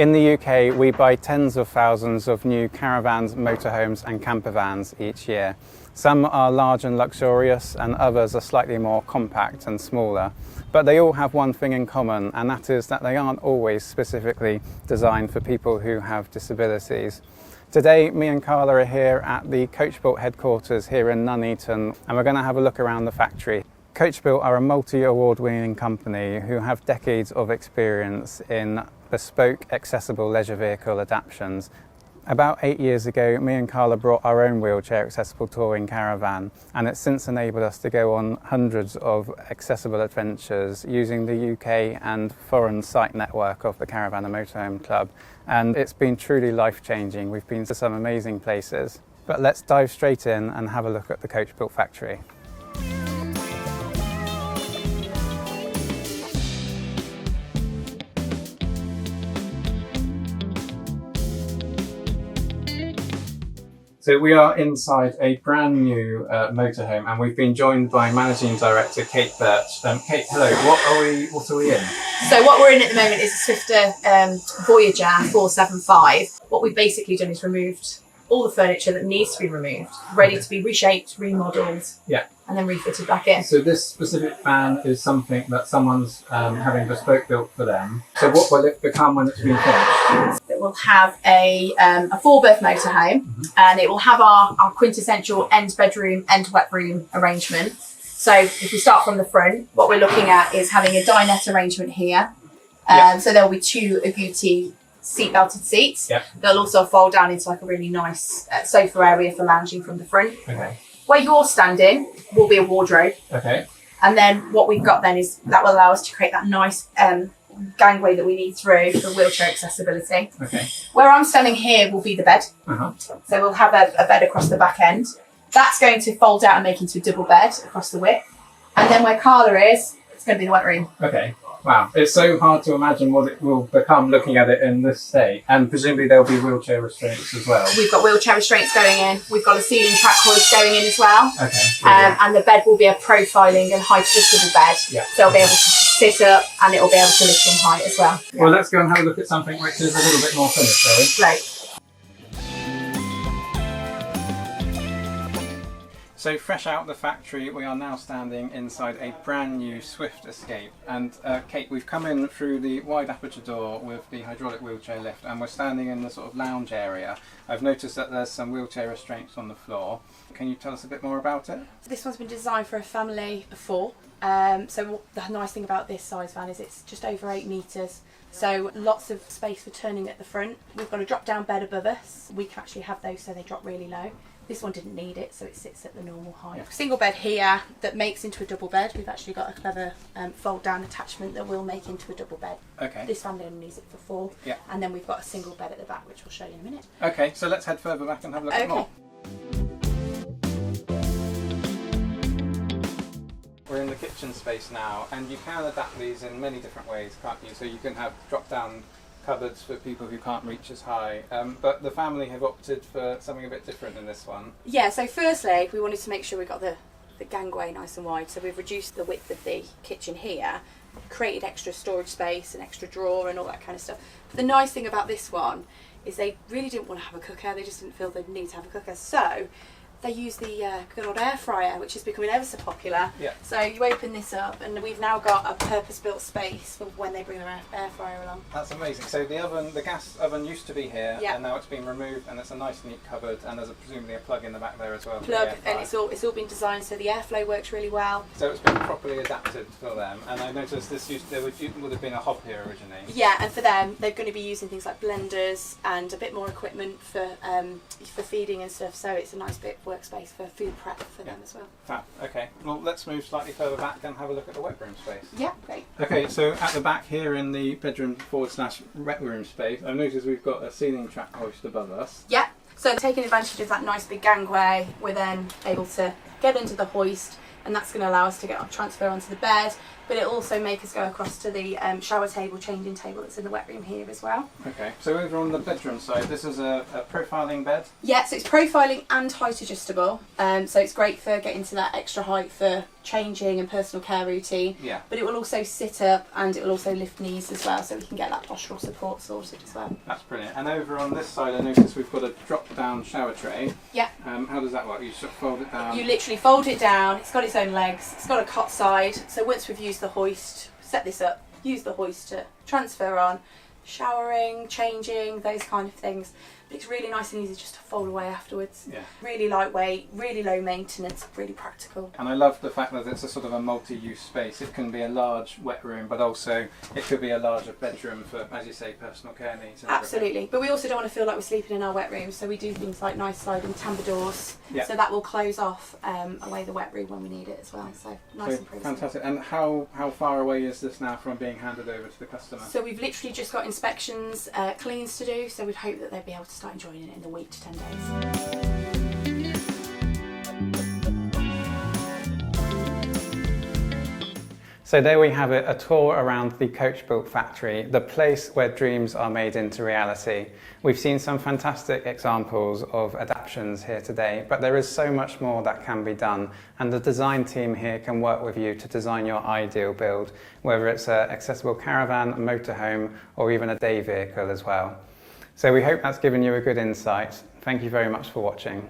In the UK, we buy tens of thousands of new caravans, motorhomes and campervans each year. Some are large and luxurious and others are slightly more compact and smaller. But they all have one thing in common, and that is that they aren't always specifically designed for people who have disabilities. Today, me and Karla are here at the Coachbuilt headquarters here in Nuneaton, and we're going to have a look around the factory. Coachbuilt are a multi-award-winning company who have decades of experience in bespoke, accessible leisure vehicle adaptations. About 8 years ago, me and Karla brought our own wheelchair accessible touring caravan, and it's since enabled us to go on hundreds of accessible adventures using the UK and foreign site network of the Caravan and Motorhome Club, and it's been truly life-changing. We've been to some amazing places. But let's dive straight in and have a look at the Coachbuilt factory. So we are inside a brand new motorhome, and we've been joined by Managing Director Kate Birch. Kate, hello. What are we in? So what we're in at the moment is a Swifter Voyager 475. What we've basically done is removed all the furniture that needs to be removed, ready to be reshaped, remodelled, and then refitted back in. So this specific van is something that someone's having bespoke built for them. So what will it become when it's been finished? It will have a 4-berth motorhome, and it will have our quintessential end bedroom, end wet room arrangement. So if we start from the front, what we're looking at is having a dinette arrangement here. So there will be 2 agouti seat-belted seats. They'll also fold down into like a really nice sofa area for lounging from the front. Where you're standing will be a wardrobe. And then what we've got then is that will allow us to create that nice gangway that we need through for wheelchair accessibility. Where I'm standing here will be the bed. So we'll have a bed across the back end. That's going to fold out and make into a double bed across the width. And then where Karla is, it's going to be the wet room. Wow, it's so hard to imagine what it will become looking at it in this state. And presumably there'll be wheelchair restraints as well. We've got wheelchair restraints going in. We've got a ceiling track hoist going in as well. And the bed will be a profiling and height adjustable bed. So it'll be able to sit up and it'll be able to lift in height as well. Well, let's go and have a look at something which is a little bit more finished, shall we? Great. So fresh out of the factory, we are now standing inside a brand new Swift Escape. And Kate, we've come in through the wide aperture door with the hydraulic wheelchair lift, and we're standing in the sort of lounge area. I've noticed that there's some wheelchair restraints on the floor. Can you tell us a bit more about it? This one's been designed for a family of 4. So the nice thing about this size van is it's just over 8 metres. So lots of space for turning at the front. We've got a drop down bed above us. We can actually have those so they drop really low. This one didn't need it, so it sits at the normal height. Single bed here that makes into a double bed. We've actually got a clever fold down attachment that will make into a double bed. This family only needs it for 4. And then we've got a single bed at the back, which we'll show you in a minute. Okay, so let's head further back and have a look at more. We're in the kitchen space now, and you can adapt these in many different ways, can't you? So you can have drop-down cupboards for people who can't reach as high, but the family have opted for something a bit different in this one. Yeah, so firstly we wanted to make sure we got the gangway nice and wide, so we've reduced the width of the kitchen here, created extra storage space and extra drawer and all that kind of stuff. But the nice thing about this one is they really didn't want to have a cooker, they just didn't feel they needed to have a cooker, so they use the good old air fryer, which is becoming ever so popular. So you open this up and we've now got a purpose-built space for when they bring their air fryer along. That's amazing. So the gas oven used to be here, and now it's been removed, and it's a nice neat cupboard, and there's presumably a plug in the back there as well. And it's all been designed so the airflow works really well. So it's been properly adapted for them, and I noticed there would have been a hob here originally. Yeah, and for them, they're going to be using things like blenders and a bit more equipment for feeding and stuff, so it's a nice bit of workspace for food prep for them as well. Fab. Okay, well let's move slightly further back and have a look at the wet room space. Yeah, great. Okay, so at the back here in the bedroom / wet room space, I've noticed we've got a ceiling track hoist above us. Yeah, so taking advantage of that nice big gangway, we're then able to get into the hoist, and that's going to allow us to get our transfer onto the bed, but it'll also make us go across to the shower table, changing table that's in the wet room here as well. Okay, so over on the bedroom side, this is a profiling bed? Yeah, so it's profiling and height adjustable, so it's great for getting to that extra height for changing and personal care routine. Yeah. But it will also sit up and it will also lift knees as well, so we can get that postural support sorted as well. That's brilliant. And over on this side, I noticed we've got a drop-down shower tray. Yeah. How does that work? You sort of fold it down? You literally fold it down, it's got its own legs, it's got a cot side, so once we've used the hoist, set this up, use the hoist to transfer on, showering, changing, those kind of things. But it's really nice and easy just to fold away afterwards. Yeah. Really lightweight, really low maintenance, really practical. And I love the fact that it's a sort of a multi-use space. It can be a large wet room, but also it could be a larger bedroom for, as you say, personal care needs. And Absolutely. everything. But we also don't want to feel like we're sleeping in our wet room, so we do things like nice sliding tambour doors. Yeah. So that will close off away the wet room when we need it as well. So nice and pretty. Fantastic. And how far away is this now from being handed over to the customer? So we've literally just got inspections, cleans to do, so we'd hope that they'd be able to start enjoying it in the week to 10 days. So there we have it, a tour around the Coachbuilt factory, the place where dreams are made into reality. We've seen some fantastic examples of adaptations here today, but there is so much more that can be done, and the design team here can work with you to design your ideal build, whether it's an accessible caravan, a motorhome, or even a day vehicle as well. So we hope that's given you a good insight. Thank you very much for watching.